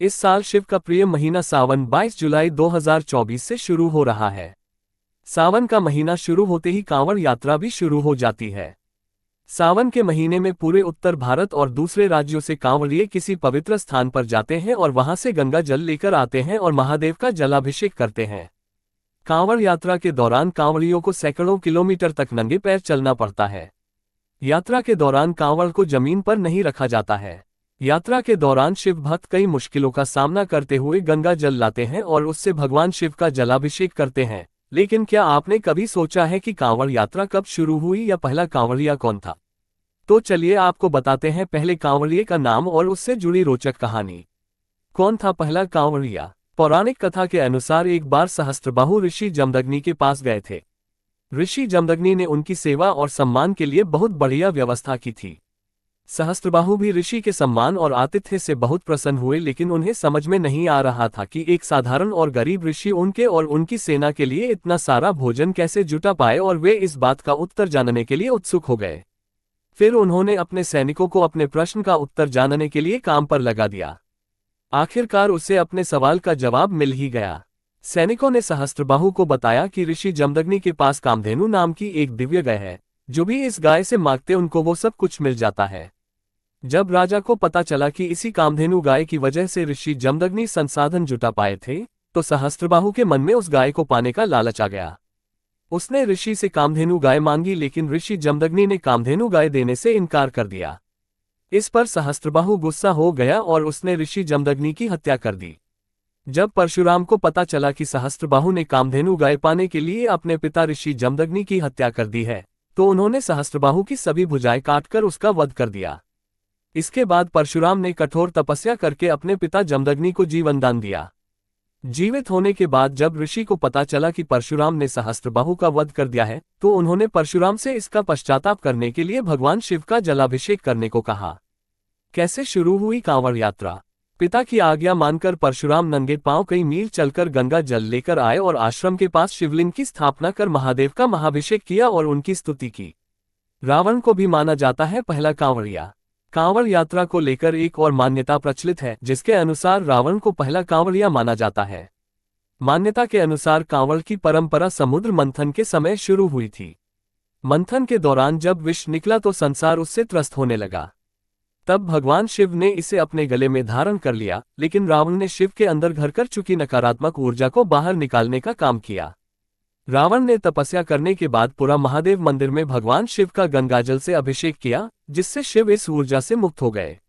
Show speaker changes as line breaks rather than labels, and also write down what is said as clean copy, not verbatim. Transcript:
इस साल शिव का प्रिय महीना सावन 22 जुलाई 2024 से शुरू हो रहा है। सावन का महीना शुरू होते ही कांवड़ यात्रा भी शुरू हो जाती है। सावन के महीने में पूरे उत्तर भारत और दूसरे राज्यों से कांवड़िए किसी पवित्र स्थान पर जाते हैं और वहां से गंगा जल लेकर आते हैं और महादेव का जलाभिषेक करते हैं। कांवड़ यात्रा के दौरान कांवड़ियों को सैकड़ों किलोमीटर तक नंगे पैर चलना पड़ता है। यात्रा के दौरान कांवड़ को जमीन पर नहीं रखा जाता है। यात्रा के दौरान शिव भक्त कई मुश्किलों का सामना करते हुए गंगा जल लाते हैं और उससे भगवान शिव का जलाभिषेक करते हैं। लेकिन क्या आपने कभी सोचा है कि कांवड़ यात्रा कब शुरू हुई या पहला कांवड़िया कौन था? तो चलिए आपको बताते हैं पहले कांवड़िए का नाम और उससे जुड़ी रोचक कहानी। कौन था पहला कांवड़िया? पौराणिक कथा के अनुसार एक बार सहस्त्रबाहु ऋषि जमदग्नि के पास गए थे। ऋषि जमदग्नि ने उनकी सेवा और सम्मान के लिए बहुत बढ़िया व्यवस्था की थी। सहस्त्रबाहु भी ऋषि के सम्मान और आतिथ्य से बहुत प्रसन्न हुए, लेकिन उन्हें समझ में नहीं आ रहा था कि एक साधारण और गरीब ऋषि उनके और उनकी सेना के लिए इतना सारा भोजन कैसे जुटा पाए, और वे इस बात का उत्तर जानने के लिए उत्सुक हो गए। फिर उन्होंने अपने सैनिकों को अपने प्रश्न का उत्तर जानने के लिए काम पर लगा दिया। आखिरकार उसे अपने सवाल का जवाब मिल ही गया। सैनिकों ने सहस्त्रबाहु को बताया कि ऋषि जमदग्नि के पास कामधेनु नाम की एक दिव्य गाय है। जो भी इस गाय से मांगते उनको वो सब कुछ मिल जाता है। जब राजा को पता चला कि इसी कामधेनु गाय की वजह से ऋषि जमदग्नि संसाधन जुटा पाए थे, तो सहस्त्रबाहु के मन में उस गाय को पाने का लालच आ गया। उसने ऋषि से कामधेनु गाय मांगी, लेकिन ऋषि जमदग्नि ने कामधेनु गाय देने से इनकार कर दिया। इस पर सहस्त्रबाहु गुस्सा हो गया और उसने ऋषि जमदग्नि की हत्या कर दी। जब परशुराम को पता चला कि सहस्त्रबाहु ने कामधेनु गाय पाने के लिए अपने पिता ऋषि जमदग्नि की हत्या कर दी है, तो उन्होंने सहस्त्रबाहु की सभी भुजाएं काटकर उसका वध कर दिया। इसके बाद परशुराम ने कठोर तपस्या करके अपने पिता जमदग्नि को जीवन दान दिया। जीवित होने के बाद जब ऋषि को पता चला कि परशुराम ने सहस्त्रबाहु का वध कर दिया है, तो उन्होंने परशुराम से इसका पश्चाताप करने के लिए भगवान शिव का जलाभिषेक करने को कहा। कैसे शुरू हुई कांवड़ यात्रा? पिता की आज्ञा मानकर परशुराम नंगे पांव कई मील चलकर गंगा जल लेकर आए और आश्रम के पास शिवलिंग की स्थापना कर महादेव का महाभिषेक किया और उनकी स्तुति की। रावण को भी माना जाता है पहला कांवड़िया। कांवड़ यात्रा को लेकर एक और मान्यता प्रचलित है, जिसके अनुसार रावण को पहला कांवड़िया माना जाता है। मान्यता के अनुसार कांवड़ की परंपरा समुद्र मंथन के समय शुरू हुई थी। मंथन के दौरान जब विष निकला तो संसार उससे त्रस्त होने लगा। तब भगवान शिव ने इसे अपने गले में धारण कर लिया, लेकिन रावण ने शिव के अंदर घर कर चुकी नकारात्मक ऊर्जा को बाहर निकालने का काम किया। रावण ने तपस्या करने के बाद पूरा महादेव मंदिर में भगवान शिव का गंगाजल से अभिषेक किया, जिससे शिव इस ऊर्जा से मुक्त हो गए।